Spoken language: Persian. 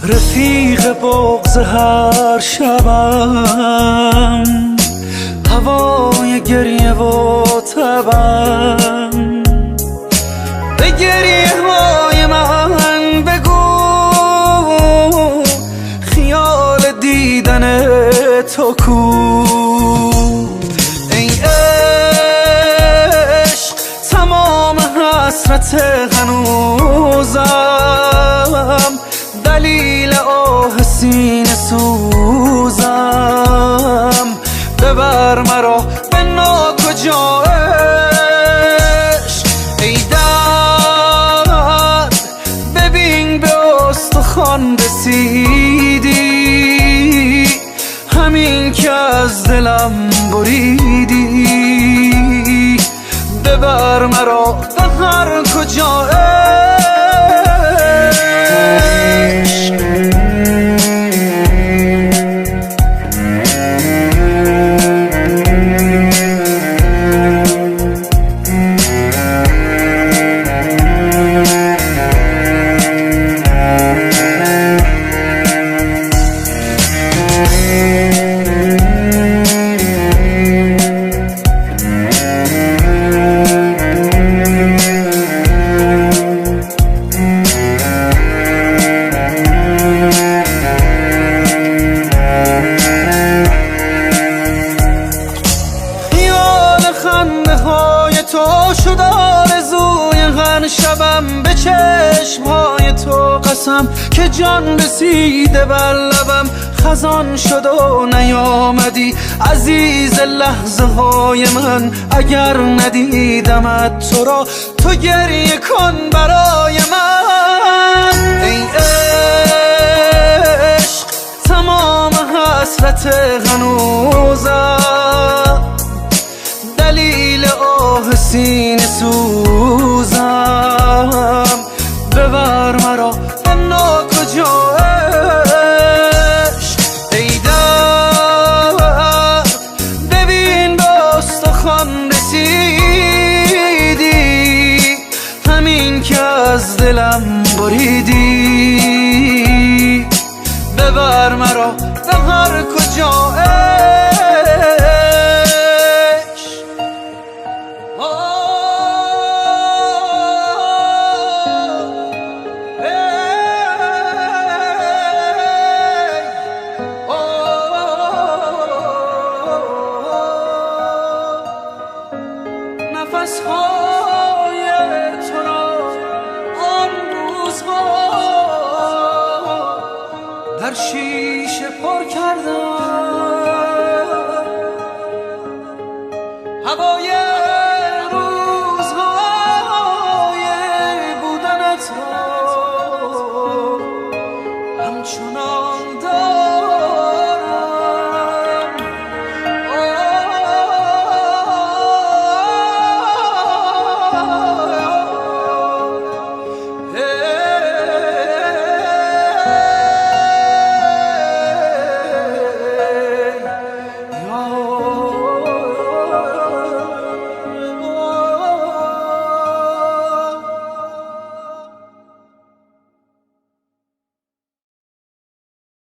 رفیق بغض هر شبم، هوای گریه و تبم. به گریه های من بگو خیال دیدن تو کو. ای عشق تمام حسرت هنوزم، دلیل آه سینه سوزم. ببر مرا به ناکجا عشق. ای درد ببین به استخوان رسیدی، همین که از دلم بریدی. ببر مرا به هر کجا عشق. تو شد آرزوی هر شبم، به چشمهای تو قسم که جان رسیده بر لبم. خزان شد و نیامدی عزیز لحظه های من، اگر ندیدمت تو را تو گریه کن برای من. ای عشق تمام حسرت هنوزم، دلیل آه سینه سوزم. ببر مرا به ناکجا عشق. ای درد ببین به استخوان رسیدی، همین که از دلم بریدی. ببر مرا به هر کجا عشق. نفس‌های تو را آن روزها در شیشه پر کردم.